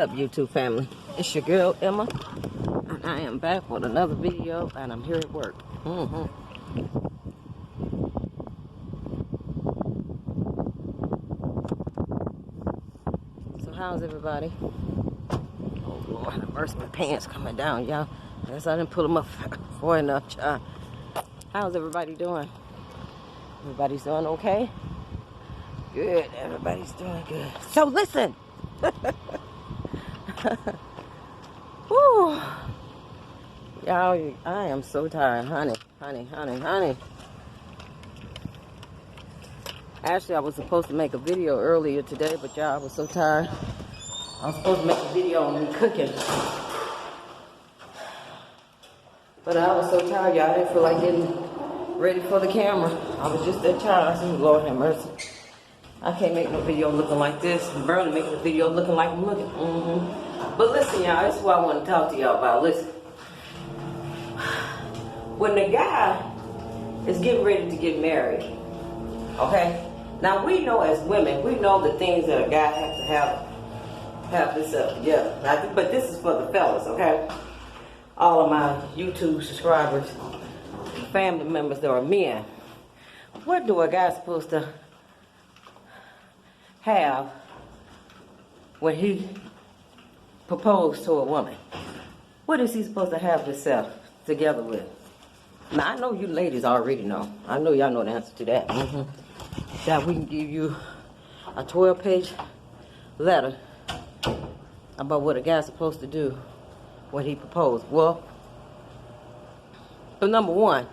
up, YouTube family? It's your girl Emma, and I am back with another video, and I'm here at work. So how's everybody? Oh Lord, have mercy, my pants coming down, y'all. I guess I didn't pull them up far enough, child. How's everybody doing? Everybody's doing okay? Good, everybody's doing good. So listen. Whew. Y'all, I am so tired, honey. Actually, I was supposed to make a video earlier today, but y'all, I was so tired. I was supposed to make a video on me cooking. But I was so tired, y'all. I didn't feel like getting ready for the camera. I was just that tired. I said, Lord have mercy. I can't make no video looking like this. I'm barely making a video looking like I'm looking. But listen, y'all, this is what I want to talk to y'all about. Listen. When the guy is getting ready to get married, okay? Now, we know as women, we know the things that a guy has to have this up together. But this is for the fellas, okay? All of my YouTube subscribers, family members that are men. What do a guy supposed to have when he proposed to a woman? What is he supposed to have himself together with? Now, I know you ladies already know. I know y'all know the answer to that. That we can give you a 12-page letter about what a guy's supposed to do when he proposed. Well, for number one,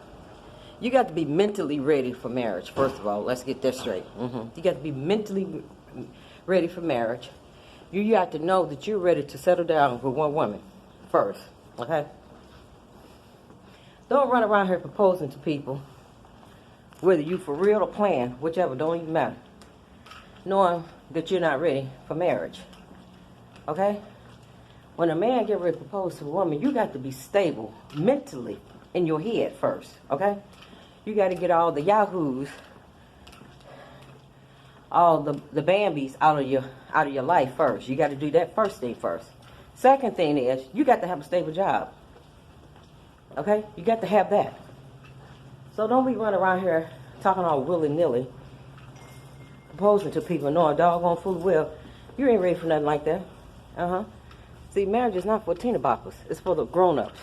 you got to be mentally ready for marriage. First of all, let's get that straight. You got to be mentally ready for marriage. You got to know that you're ready to settle down with one woman first, okay? Don't run around here proposing to people, whether you for real or playing, whichever, don't even matter, knowing that you're not ready for marriage, okay? When a man get ready to propose to a woman, you got to be stable mentally in your head first, okay? You got to get all the yahoos, all the Bambis out of your life first. You got to do that first thing first. Second thing is, you got to have a stable job. Okay? You got to have that. So don't be running around here talking all willy-nilly, proposing to people, knowing doggone full well you ain't ready for nothing like that. See, marriage is not for teenaboppers. It's for the grown-ups.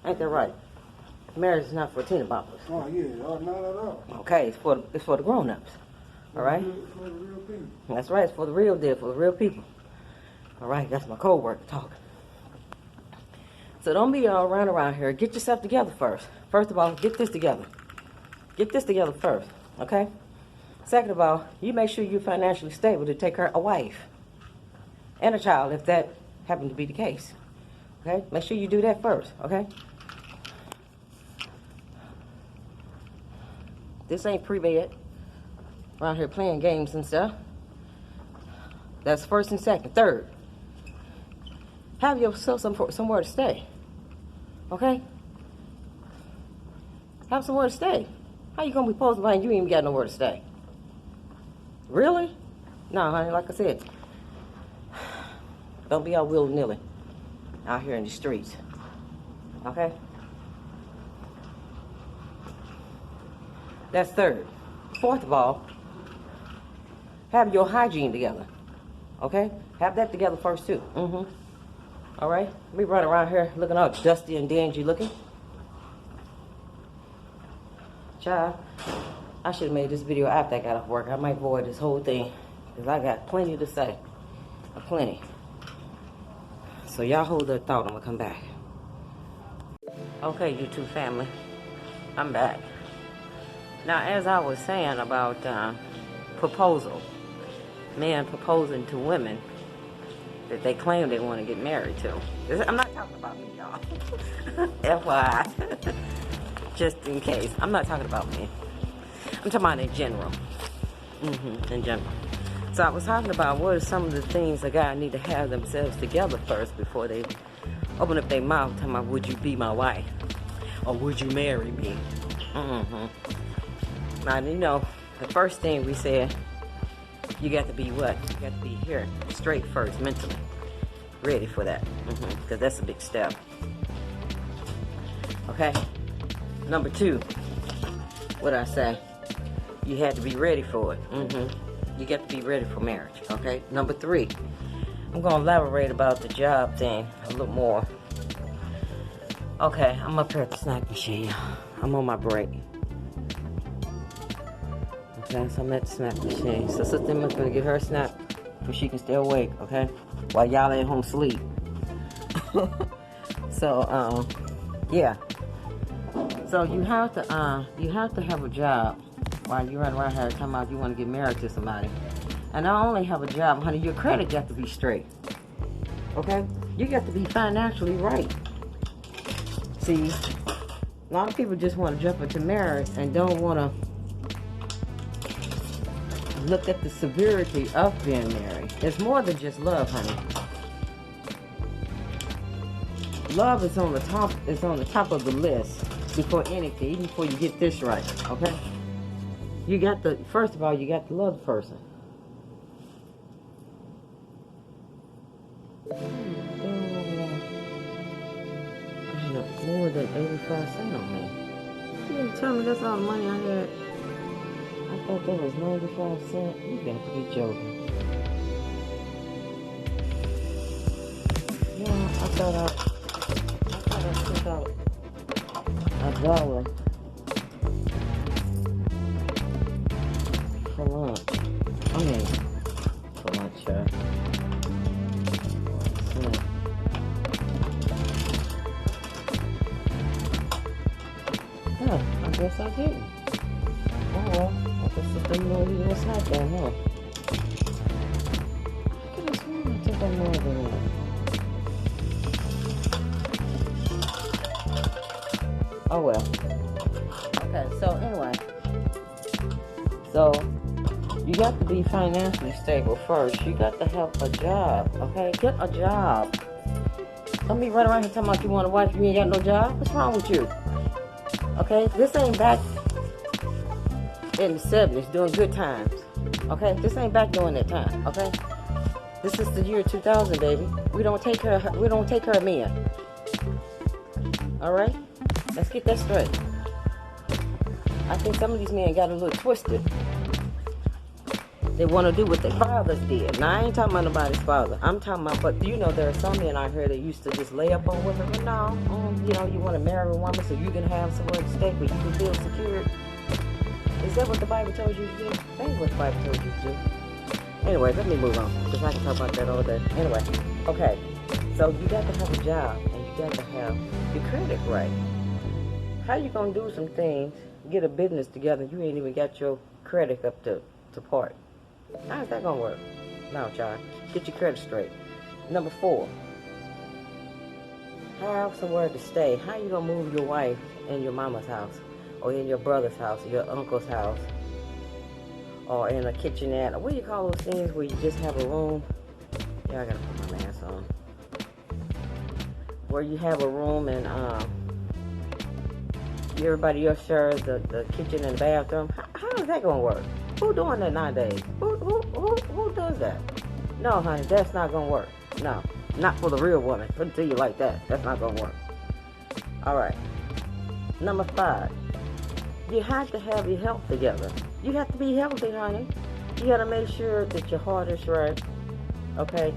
Ain't that right? Marriage is not for teenaboppers. Oh yeah, not at all. Okay, it's for the grown-ups. All right? It's for the real people. That's right. It's for the real deal, for the real people. All right, that's my co-worker talking. So don't be all around here. Get yourself together first. First of all, get this together. Get this together first, okay? Second of all, you make sure you're financially stable to take care of a wife and a child, if that happened to be the case. Okay? Make sure you do that first, okay? This ain't pre-med. Around here playing games and stuff. That's first and second. Third, have yourself somewhere to stay. Okay? Have somewhere to stay. How you gonna be posting behind you ain't even got nowhere to stay? Really? No, honey, like I said, don't be all willy-nilly out here in the streets. Okay? That's third. Fourth of all, have your hygiene together. Okay? Have that together first too. All right? Me running around here looking all dusty and dingy looking. Child, I should have made this video after I got off work. I might void this whole thing because I got plenty to say. Plenty. So y'all hold that thought. I'm going to come back. Okay, YouTube family. I'm back. Now, as I was saying about proposal, men proposing to women that they claim they want to get married to. I'm not talking about me, y'all. FYI. Just in case. I'm not talking about me. I'm talking about in general. In general. So I was talking about what are some of the things a guy need to have themselves together first before they open up their mouth talking about, would you be my wife? Or would you marry me? Now, you know, the first thing we said you got to be what? You got to be here straight first, mentally. Ready for that. Because that's a big step. Okay? Number 2. What I say? You had to be ready for it. You got to be ready for marriage. Okay? Number 3. I'm going to elaborate about the job thing a little more. Okay, I'm up here at the snack machine. I'm on my break. Okay, so I'm at the snack machine. So Sister Emma's gonna get her a snack so she can stay awake, okay? While y'all at home sleep. So, yeah. So you have to have a job while you run around here talking about you want to get married to somebody. And not only have a job, honey, your credit got to be straight. Okay? You got to be financially right. See, a lot of people just want to jump into marriage and don't want to look at the severity of being married. It's more than just love, honey. Love is on the top. It's on the top of the list before anything, even before you get this right. Okay? You got to, first of all, you got to love the person. More than 85 cents on me. You didn't tell me that's all the money I had. I thought that was 95 cents. You got to be joking. Yeah, I thought I took out $1 for lunch. I mean, for lunch, I guess I didn't. Oh well, I guess the thing know he was not there, huh? I could have sworn I took out more than that. Oh well. Okay, so anyway. So, you got to be financially stable first. You got to have a job, okay? Get a job. Don't be running around here talking about you want a wife, you ain't got no job. What's wrong with you? Okay, this ain't back in the 70s doing good times. Okay, this ain't back during that time. Okay, this is the year 2000, baby. We don't take care of men. All right, let's get that straight. I think some of these men got a little twisted. They want to do what their fathers did. Now, I ain't talking about nobody's father. I'm talking about, but you know, there are some men out here that used to just lay up on women. But no, you know, you want to marry a woman so you can have somewhere to stay, but you can feel secure. Is that what the Bible told you to do? That ain't what the Bible told you to do. Anyway, let me move on, because I can talk about that all day. Anyway, okay. So you got to have a job, and you got to have your credit right. How you going to do some things, get a business together, you ain't even got your credit up to part? How's that gonna work? No, child. Get your credit straight. Number 4. Have somewhere to stay. How you gonna move your wife in your mama's house, or in your brother's house, or your uncle's house, or in a kitchenette? What do you call those things where you just have a room? Yeah, I gotta put my mask on. Where you have a room and everybody else shares the kitchen and the bathroom. How is that gonna work? Who doing that nowadays? Who does that? No, honey, that's not gonna work. No, not for the real woman. Let me tell you like that. That's not gonna work. All right. Number 5. You have to have your health together. You have to be healthy, honey. You gotta make sure that your heart is right. Okay.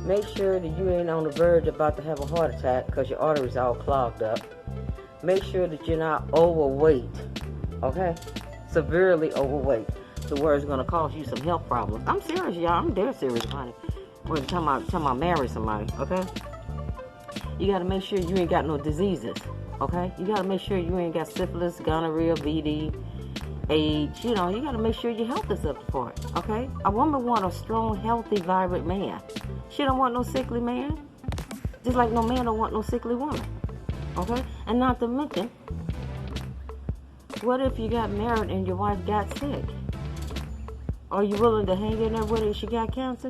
Make sure that you ain't on the verge about to have a heart attack because your arteries all clogged up. Make sure that you're not overweight. Okay. Severely overweight. The word is going to cause you some health problems. I'm serious, y'all. I'm dead serious, honey. We're talking about marry somebody, okay? You got to make sure you ain't got no diseases, okay? You got to make sure you ain't got syphilis, gonorrhea, VD, AIDS. You know, you got to make sure your health is up to par, okay? A woman want a strong, healthy, vibrant man. She don't want no sickly man. Just like no man don't want no sickly woman, okay? And not to mention, what if you got married and your wife got sick? Are you willing to hang in there with her if she got cancer?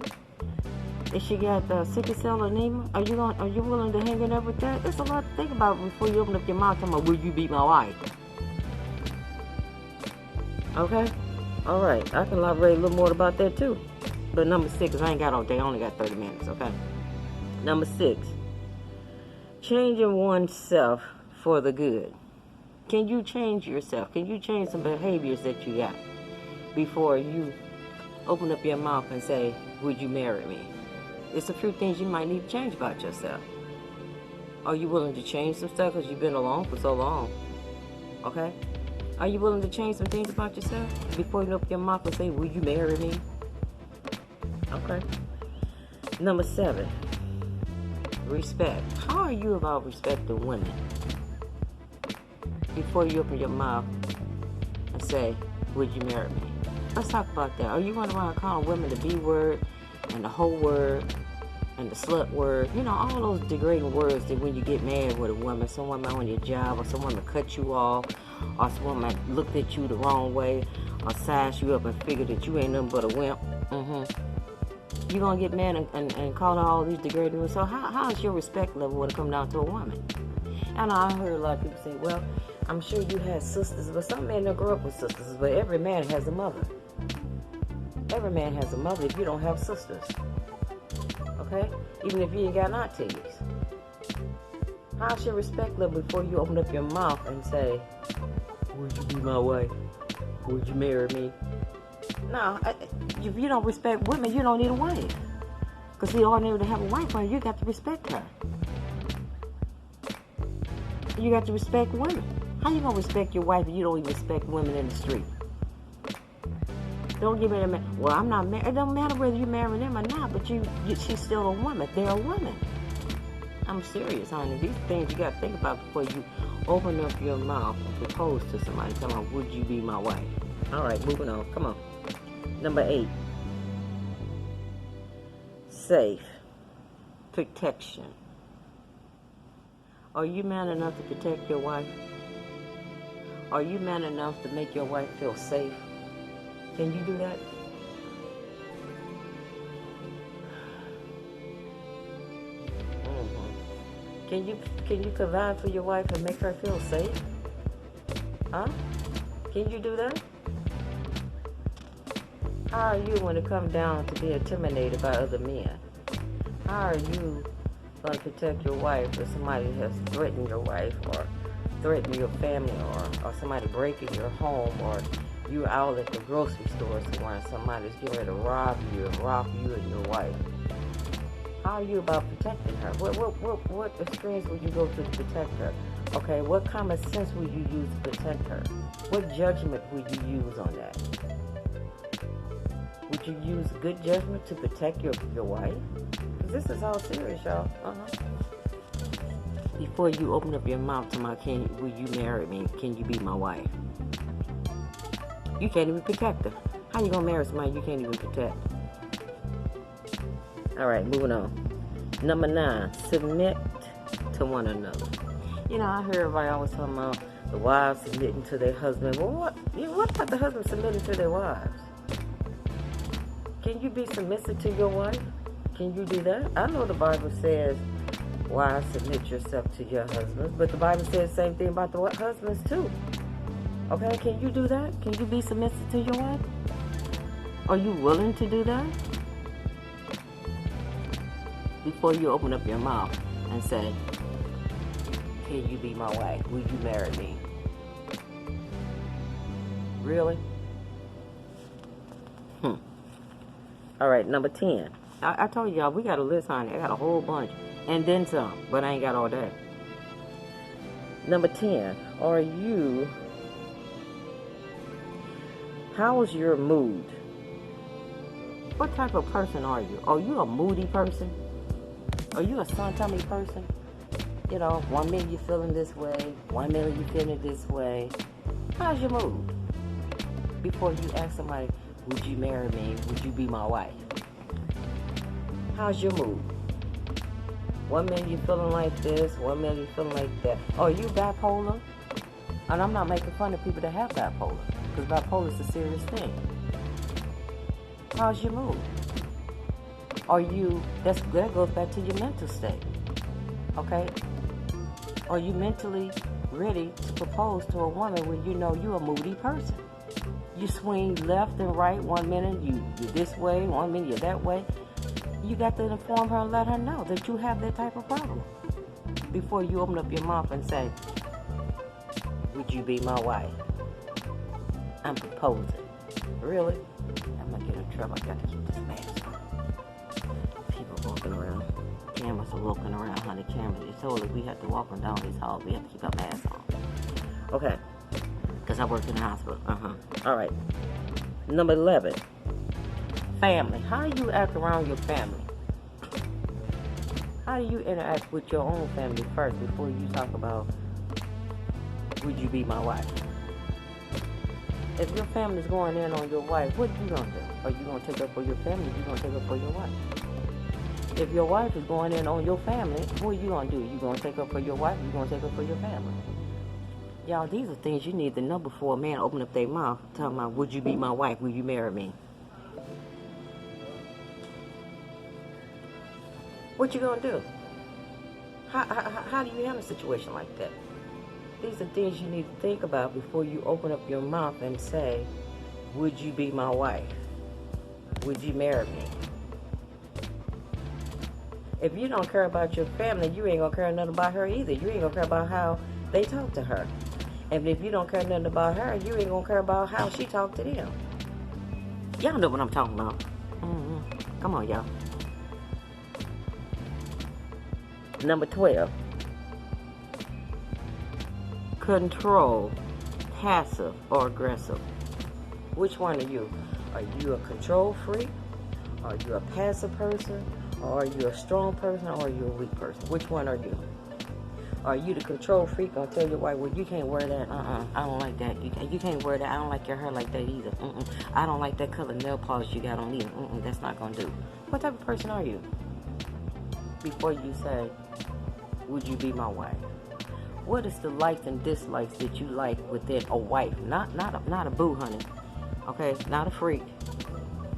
If she got sickle cell anemia? Are you willing to hang in there with that? There's a lot to think about before you open up your mouth talking about, will you be my wife? Okay? All right, I can elaborate a little more about that too. But number 6, I ain't got all day. I only got 30 minutes, okay? Number 6, changing oneself for the good. Can you change yourself? Can you change some behaviors that you got before you open up your mouth and say, would you marry me? It's a few things you might need to change about yourself. Are you willing to change some stuff because you've been alone for so long? Okay? Are you willing to change some things about yourself before you open your mouth and say, will you marry me? Okay. Number 7, respect. How are you about respecting women before you open your mouth and say, would you marry me? Let's talk about that. Are you running around calling women the B word and the hoe word and the slut word? You know, all those degrading words that when you get mad with a woman, some woman on your job, or someone cut you off, or some woman looked at you the wrong way, or sized you up and figured that you ain't nothing but a wimp. You gonna get mad and call her all these degrading words. So how is your respect level when it comes down to a woman? And I heard a lot of people say, well, I'm sure you had sisters, but some men don't grow up with sisters, but every man has a mother. Every man has a mother if you don't have sisters. Okay? Even if you ain't got aunties. How's your respect level before you open up your mouth and say, would you be my wife? Would you marry me? No, if you don't respect women, you don't need a wife. Because in order to have a wife, you got to respect her. You got to respect women. How you gonna respect your wife if you don't even respect women in the street? Don't give me that man. Well, I'm not married. It don't matter whether you marry them or not, but she's still a woman. They're a woman. I'm serious, honey. These things you got to think about before you open up your mouth and propose to somebody. Tell them, would you be my wife? All right, moving on. Come on. Number 8. Safe. Protection. Are you man enough to protect your wife? Are you man enough to make your wife feel safe? Can you do that? Can you provide for your wife and make her feel safe? Huh? Can you do that? How are you when it comes down to being intimidated by other men? How are you going to protect your wife if somebody has threatened your wife or threatened your family or somebody breaking your home or you're out at the grocery store somewhere and somebody's getting ready to rob you and your wife? How are you about protecting her? What experience would you go through to protect her? Okay, what common sense would you use to protect her? What judgment would you use on that? Would you use good judgment to protect your wife? Because this is all serious, y'all. Before you open up your mouth to my, will you marry me? Can you be my wife? You can't even protect her. How you gonna marry somebody you can't even protect? All right, moving on. Number 9, submit to one another. You know, I hear everybody always talking about the wives submitting to their husband. Well, what about the husband submitting to their wives? Can you be submissive to your wife? Can you do that? I know the Bible says, wives, submit yourself to your husbands, but the Bible says the same thing about the husbands too. Okay, can you do that? Can you be submissive to your wife? Are you willing to do that? Before you open up your mouth and say, can you be my wife? Will you marry me? Really? All right, number 10. I told y'all, we got a list, honey. I got a whole bunch. And then some, but I ain't got all that. Number 10. How is your mood? What type of person are you? Are you a moody person? Are you a sun-tummy person? You know, 1 minute you're feeling this way, 1 minute you're feeling this way. How's your mood? Before you ask somebody, would you marry me? Would you be my wife? How's your mood? 1 minute you're feeling like this, 1 minute you're feeling like that. Are you bipolar? And I'm not making fun of people that have bipolar, because bipolar is a serious thing. How's your mood? That goes back to your mental state. Okay? Are you mentally ready to propose to a woman when you know you're a moody person? You swing left and right. 1 minute you're this way, 1 minute you're that way. You got to inform her and let her know that you have that type of problem before you open up your mouth and say, would you be my wife? I'm proposing. Really? I'm gonna get in trouble. I got to keep this mask on. People walking around. Cameras are walking around, honey. Cameras. They told us we have to walk them down these halls. We have to keep our masks on. Okay. Because I work in the hospital. All right. Number 11. Family. How do you act around your family? How do you interact with your own family first before you talk about, would you be my wife? If your family's going in on your wife, what are you going to do? Are you going to take up for your family or are you going to take up for your wife? If your wife is going in on your family, what are you going to do? You going to take up for your wife or you going to take up for your family? Y'all, these are things you need to know before a man open up their mouth talking about, would you be my wife? Will you marry me? What you going to do? How do you handle a situation like that? These are things you need to think about before you open up your mouth and say, would you be my wife? Would you marry me? If you don't care about your family, you ain't gonna care nothing about her either. You ain't gonna care about how they talk to her. And if you don't care nothing about her, you ain't gonna care about how she talk to them. Y'all know what I'm talking about. Come on, y'all. Number 12. Control, passive or aggressive. Which one are you? Are you a control freak? Are you a passive person? Or are you a strong person? Or are you a weak person? Which one are you? Are you the control freak? Gonna tell your wife, well, you can't wear that. I don't like that. You can't wear that. I don't like your hair like that either. I don't like that color nail polish you got on either. That's not gonna do. What type of person are you? Before you say, would you be my wife? What is the likes and dislikes that you like within a wife? Not a boo, honey. Okay, not a freak.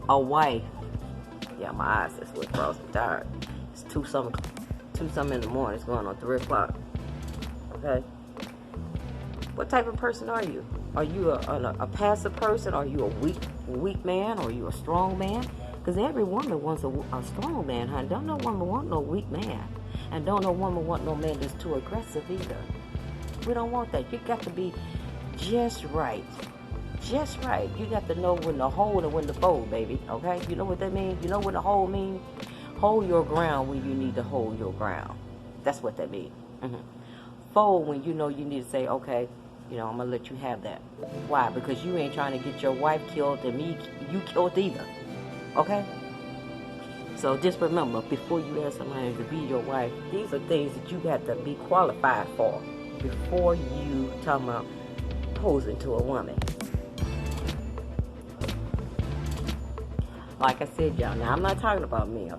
A wife. Yeah, my eyes just went cross. I'm tired. It's 2 something in the morning. It's going on 3 o'clock. Okay. What type of person are you? Are you a passive person? Are you a weak man? Or are you a strong man? Because every woman wants a strong man, honey. Don't no woman want no weak man. And don't no woman want no man that's too aggressive either. We don't want that. You got to be just right. Just right. You got to know when to hold and when to fold, baby. Okay? You know what that means? You know what a hold means? Hold your ground when you need to hold your ground. That's what that means. Fold when you know you need to say, okay, I'm going to let you have that. Why? Because you ain't trying to get your wife killed and you killed either. Okay? So just remember, before you ask somebody to be your wife, these are things that you got to be qualified for before you talk about posing to a woman. Like I said, y'all, now I'm not talking about me.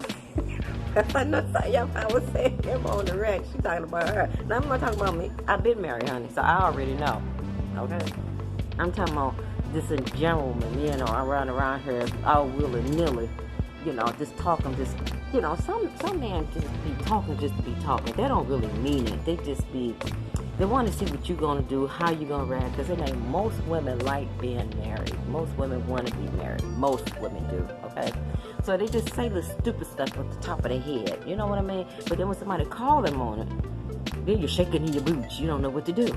I know y'all was saying him on the rack. She's talking about her. Now I'm not talking about me. I've been married, honey, so I already know. Okay? I'm talking about this in gentleman, around here, all willy-nilly. Just talking, some men just be talking just to be talking. They don't really mean it. They want to see what you're going to do, how you're going to react. Because most women like being married. Most women want to be married. Most women do, okay? So they just say the stupid stuff at the top of their head. You know what I mean? But then when somebody call them on it, then you're shaking in your boots. You don't know what to do.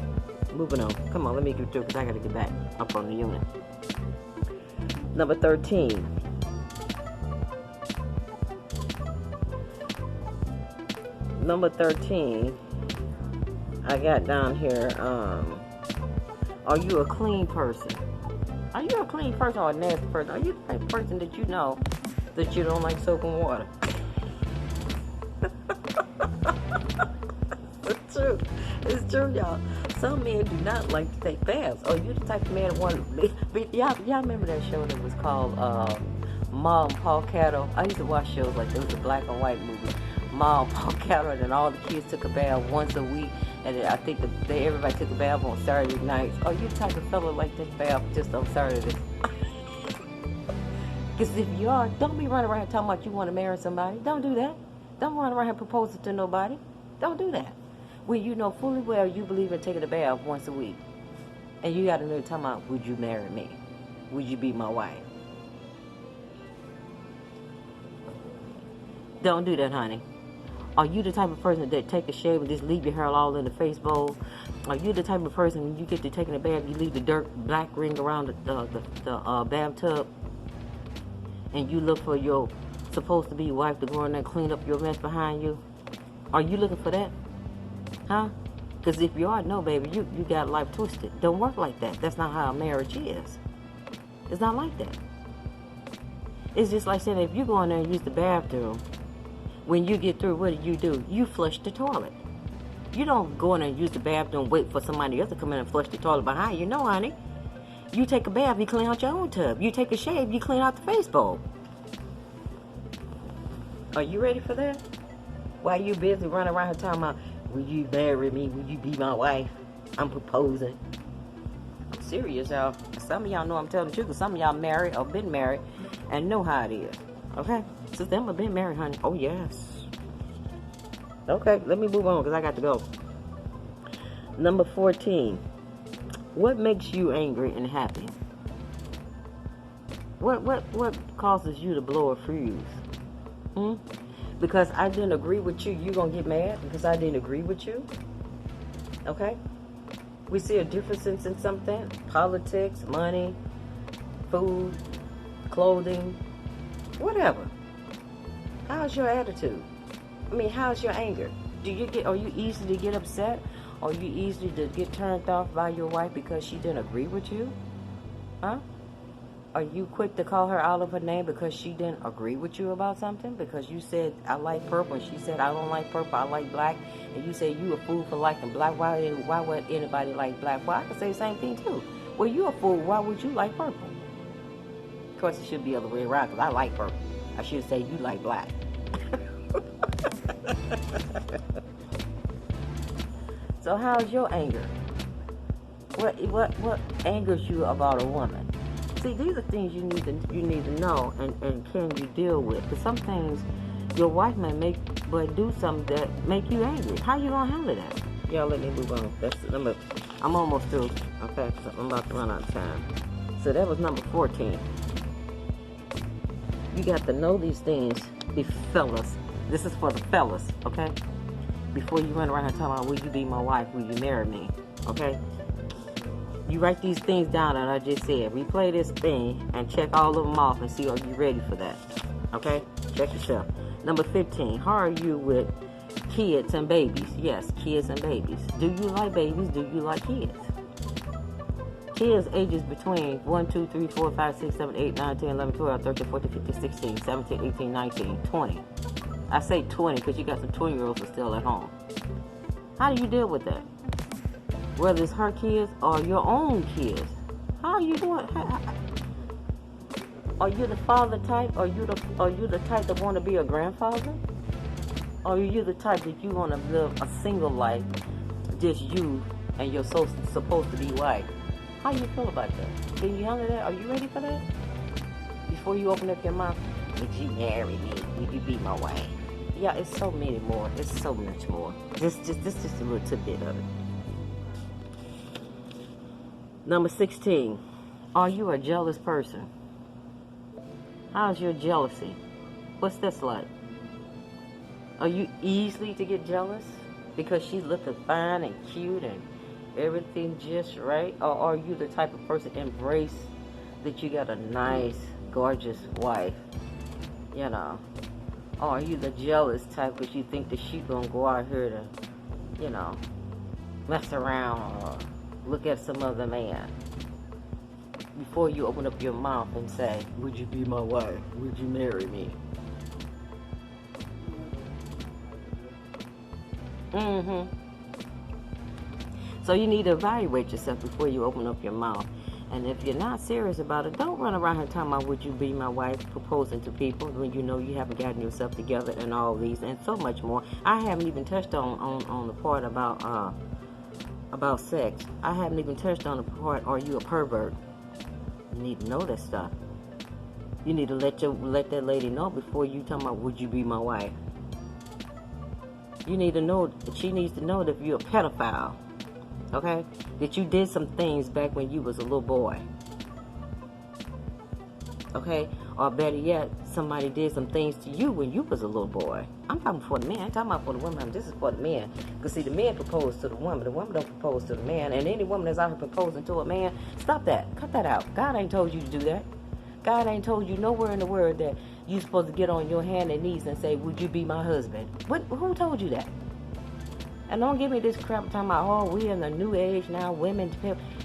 Moving on. Come on, let me get through because I got to get back up on the unit. Number 13. Number 13, I got down here, are you a clean person? Are you a clean person or a nasty person? Are you the type of person that you know that you don't like soap and water? It's true. It's true, y'all. Some men do not like to take baths. Oh, you the type of man that want y'all remember that show that was called Mom, Paul Cattle? I used to watch shows like that. It was a black and white movie. Mom, Paul Cattle, and all the kids took a bath once a week, and I think everybody took a bath on Saturday nights. Oh, you the type of fella like take a bath just on Saturday? Because if you are, don't be running around talking about you want to marry somebody. Don't do that. Don't run around here proposing to nobody. Don't do that. When you know fully well you believe in taking a bath once a week, and you got to know talking about, would you marry me? would you be my wife? Don't do that, honey. Are you the type of person that take a shave and just leave your hair all in the face bowl? Are you the type of person when you get to taking a bath, you leave the dirt black ring around the bathtub, and you look for your supposed to be wife to go in there and clean up your mess behind you? Are you looking for that? Huh? Because if you are, no, baby, you got life twisted. Don't work like that. That's not how a marriage is. It's not like that. It's just like saying if you go in there and use the bathroom, when you get through, what do? You flush the toilet. You don't go in there and use the bathroom and wait for somebody else to come in and flush the toilet behind you. No, honey. You take a bath, you clean out your own tub. You take a shave, you clean out the face bowl. Are you ready for that? Why you busy running around here talking about, will you marry me? Will you be my wife? I'm proposing. I'm serious, y'all. Some of y'all know I'm telling the truth, because some of y'all married or been married and know how it is. Okay? So them have been married, honey. Oh, yes. Okay, let me move on, because I got to go. Number 14. What makes you angry and happy? What causes you to blow a fuse? Because I didn't agree with you, you gonna get mad because I didn't agree with you? Okay? We see a difference in something. Politics, money, food, clothing, whatever. How's your attitude? I mean, how's your anger? Are you easy to get upset? Are you easy to get turned off by your wife because she didn't agree with you? Huh? Are you quick to call her out of her name because she didn't agree with you about something? Because you said, I like purple, and she said, I don't like purple, I like black. And you said, you a fool for liking black. Why would anybody like black? Well, I could say the same thing, too. Well, you a fool. Why would you like purple? Of course, it should be the other way around, because I like purple. I should say, you like black. So how's your anger? What angers you about a woman? See, these are things you need to know and can you deal with. Because some things your wife may do something that make you angry. How you gonna handle that? Y'all let me move on. I'm almost through. Okay, so I'm about to run out of time. So that was number 14. You got to know these things, be fellas. This is for the fellas, okay? Before you run around and talking about, will you be my wife? Will you marry me? Okay? You write these things down that I just said. Replay this thing and check all of them off and see, are you ready for that? Okay? Check yourself. Number 15. How are you with kids and babies? Yes, kids and babies. Do you like babies? Do you like kids? Kids ages between 1, 2, 3, 4, 5, 6, 7, 8, 9, 10, 11, 12, 13, 14, 15, 16, 17, 18, 19, 20. I say 20 because you got some 20-year-olds still at home. How do you deal with that? Whether it's her kids or your own kids. How are you doing? Are you the father type? Are you the type that want to be a grandfather? Or are you the type that you want to live a single life, just you and your supposed to be wife? How you feel about that? Can you handle that? Are you ready for that? Before you open up your mouth, would you marry me? Would you be my wife? Yeah, it's so many more. It's so much more. This just a little tidbit of it. Number 16. Are you a jealous person? How's your jealousy? What's this like? Are you easily to get jealous because she's looking fine and cute and everything just right? Or are you the type of person embrace that you got a nice, gorgeous wife? You know. Or are you the jealous type because you think that she's going to go out here to, you know, mess around or look at some other man? Before you open up your mouth and say, would you be my wife? Would you marry me? So you need to evaluate yourself before you open up your mouth. And if you're not serious about it, don't run around here talking about, would you be my wife, proposing to people when you know you haven't gotten yourself together and all these and so much more. I haven't even touched on the part about sex. I haven't even touched on the part, are you a pervert? You need to know that stuff. You need to let that lady know before you talking about, would you be my wife? You need to know, she needs to know that if you're a pedophile. Okay? That you did some things back when you was a little boy. Okay? Or better yet, somebody did some things to you when you was a little boy. I'm talking for the men. I'm talking about for the women. This is for the men. Because see, the men propose to the woman. The woman don't propose to the man. And any woman that's out here proposing to a man, stop that. Cut that out. God ain't told you to do that. God ain't told you nowhere in the word that you're supposed to get on your hand and knees and say, would you be my husband? Who told you that? And don't give me this crap talking about, oh, we in the new age now, women.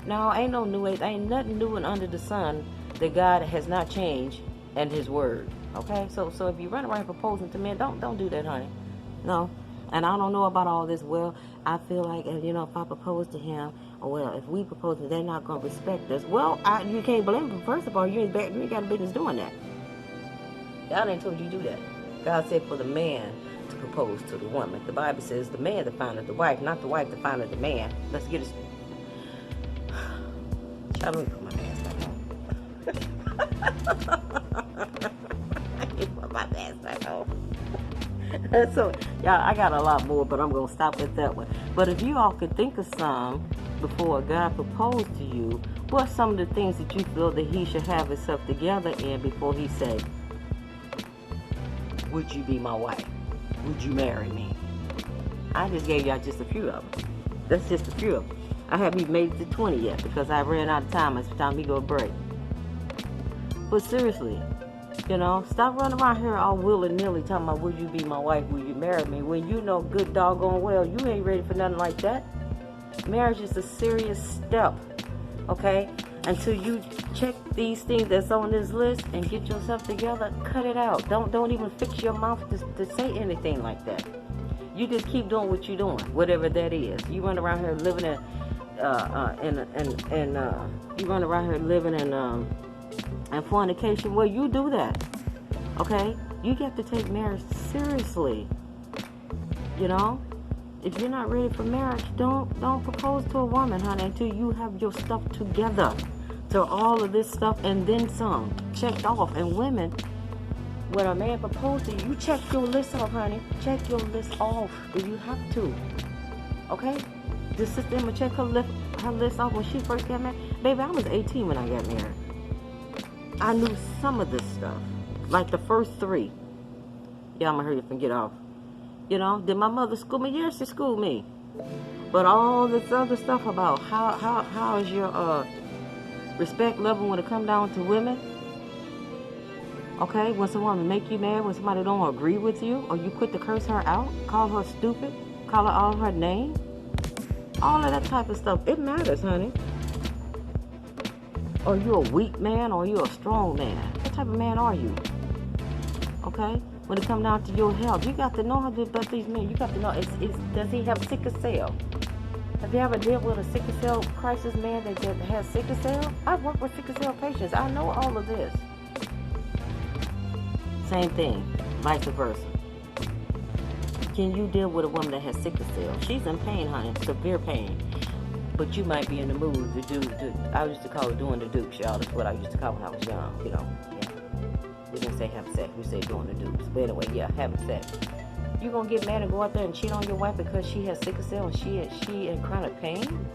No, ain't no new age. Ain't nothing new and under the sun that God has not changed in His word. Okay? So if you run around proposing to men, don't do that, honey. No. And I don't know about all this. Well, I feel like, if I propose to him, or well, if we propose, they're not going to respect us. Well, you can't blame them. First of all, you ain't got a business doing that. God ain't told you to do that. God said for the man to propose to the woman. The Bible says the man that findeth the wife, not the wife that findeth the man. Let's get it. Child, let me put my mask back on. I need to put my mask back on. So, y'all, I got a lot more, but I'm going to stop at that one. But if you all could think of some before God proposed to you, what's some of the things that you feel that he should have himself together in before he say, would you be my wife? Would you marry me? I just gave y'all just a few of them. That's just a few of them. I haven't even made it to 20 yet because I ran out of time. It's time we go break. But seriously, stop running around here all willy-nilly talking about, would you be my wife, would you marry me, when you know good doggone well you ain't ready for nothing like that. Marriage is a serious step, okay? Until you check these things that's on this list and get yourself together, cut it out. Don't even fix your mouth to say anything like that. You just keep doing what you're doing, whatever that is. You run around here living you run around here living in fornication. Well, you do that, okay? You got to take marriage seriously. If you're not ready for marriage, don't propose to a woman, honey, until you have your stuff together. So all of this stuff and then some checked off. And women, when a man proposes to you, you check your list off, honey. Check your list off if you have to. Okay? Just sit there and check her list off when she first got married. Baby, I was 18 when I got married. I knew some of this stuff. Like the first 3. Yeah, I'm gonna hurry up and get off. Did my mother school me? Yes, she schooled me. But all this other stuff about how is your respect level when it come down to women? Okay, when someone make you mad, when somebody don't agree with you, or you quit to curse her out, call her stupid, call her all her name, all of that type of stuff, it matters, honey. Are you a weak man or are you a strong man? What type of man are you? Okay? When it comes down to your health, you got to know how to about these men. You got to know, does he have sickle cell? Have you ever dealt with a sickle cell crisis man that has sickle cell? I've worked with sickle cell patients. I know all of this. Same thing, vice versa. Can you deal with a woman that has sickle cell? She's in pain, honey, severe pain. But you might be in the mood to do, I used to call it doing the dukes, y'all. That's what I used to call when I was young, Yeah. We didn't say having sex, we say doing the dukes. But anyway, yeah, having sex. You gonna get mad and go out there and cheat on your wife because she has sickle cell and she in chronic pain?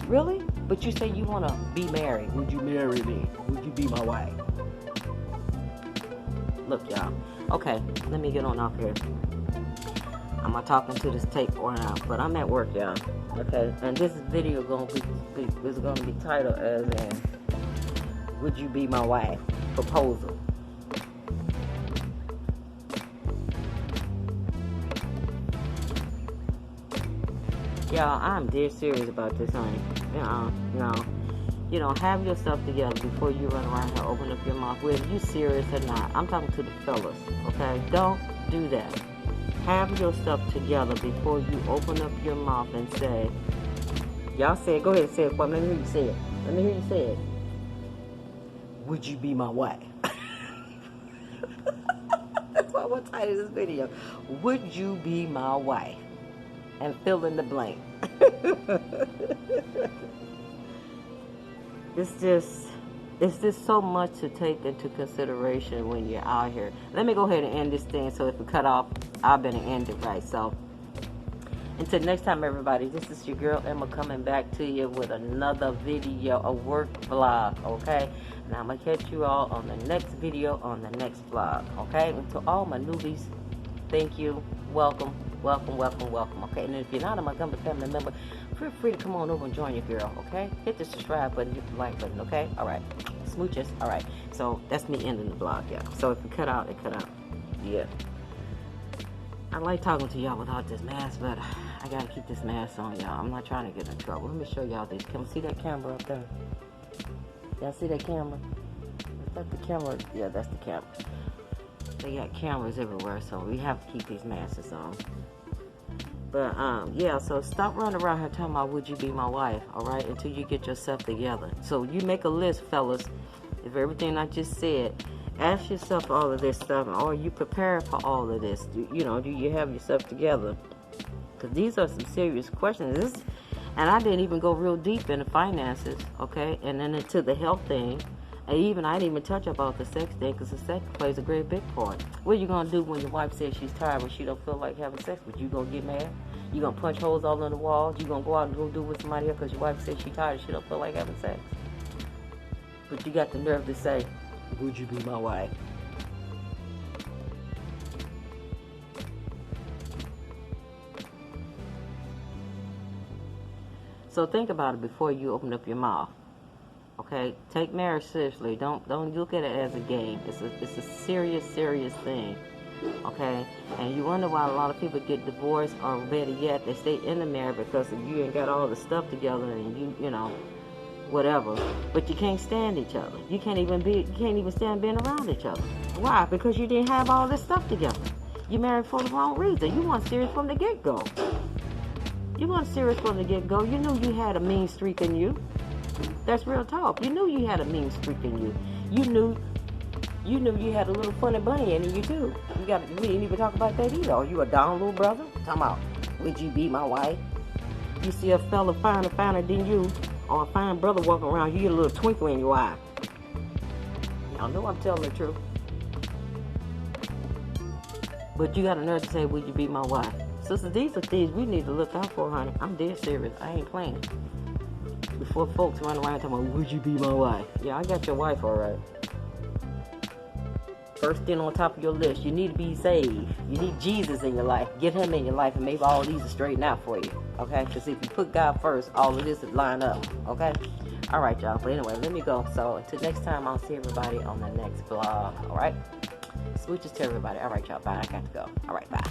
Really? But you say you wanna be married. Would you marry me? Would you be my wife? Look, y'all. Okay, let me get on off here. I'm not talking to this tape right now, but I'm at work, y'all. Okay, and this video is gonna be titled as in, "Would you be my wife?" Proposal. Y'all, I'm dead serious about this, honey. Have yourself together before you run around here, open up your mouth. Whether you serious or not, I'm talking to the fellas, okay? Don't do that. Have your stuff together before you open up your mouth and say, y'all say it, go ahead and say it for me. Let me hear you say it. Let me hear you say it. Would you be my wife? That's why I want to title this video. Would you be my wife? And fill in the blank. It's just so much to take into consideration when you're out here. Let me go ahead and end this thing, so if we cut off, I better end it right. So until next time, everybody, this is your girl Emma coming back to you with another video, a work vlog, okay? And I'm going to catch you all on the next video, on the next vlog. Okay? And to all my newbies, thank you. Welcome. Okay? And if you're not a Montgomery family member, feel free to come on over and join your girl. Okay? Hit the subscribe button, hit the like button. Okay? Alright. Smooches. Alright. So, that's me ending the vlog, yeah. So, if it cut out, it cut out. Yeah. I like talking to y'all without this mask, but I gotta keep this mask on, y'all. I'm not trying to get in trouble. Let me show y'all this. Can you see that camera up there? Y'all see that camera? Is that the camera? Yeah, that's the camera. They got cameras everywhere, so we have to keep these masks on. But, yeah, so stop running around here talking about, would you be my wife, alright, until you get yourself together. So you make a list, fellas, of everything I just said. Ask yourself all of this stuff. Are you prepared for all of this? Do you have yourself together? Because these are some serious questions. And I didn't even go real deep into finances, okay? And then into the health thing. And I didn't even touch about the sex thing, because the sex plays a great big part. What are you going to do when your wife says she's tired, when she don't feel like having sex with you? You going to get mad? You going to punch holes all in the walls? You going to go out and go do with somebody else because your wife says she's tired and she don't feel like having sex? But you got the nerve to say, would you be my wife? So think about it before you open up your mouth. Okay? Take marriage seriously. Don't look at it as a game. It's a serious thing. Okay? And you wonder why a lot of people get divorced, or better yet, they stay in the marriage because you ain't got all the stuff together, and you know, whatever, but you can't stand each other. You can't even stand being around each other. Why? Because you didn't have all this stuff together. You married for the wrong reason. You weren't serious from the get-go. You knew you had a mean streak in you. That's real talk. You knew you had a mean streak in you. You knew you had a little funny bunny in you too. We didn't even talk about that either. Are you a down little brother? Talking about, would you be my wife? You see a fella finer than you, or a fine brother walking around, you get a little twinkle in your eye. Y'all know I'm telling the truth. But you got a nerve to say, would you be my wife? Sisters, these are things we need to look out for, honey. I'm dead serious. I ain't playing. Before folks run around talking about, would you be my wife? Yeah, I got your wife, all right. First thing on top of your list, you need to be saved. You need Jesus in your life. Get him in your life, and maybe all these will straighten out for you. Okay? Because if you put God first, all of this would line up. Okay? All right, y'all. But anyway, let me go. So until next time, I'll see everybody on the next vlog. All right? Switches to everybody. All right, y'all. Bye. I got to go. All right, bye.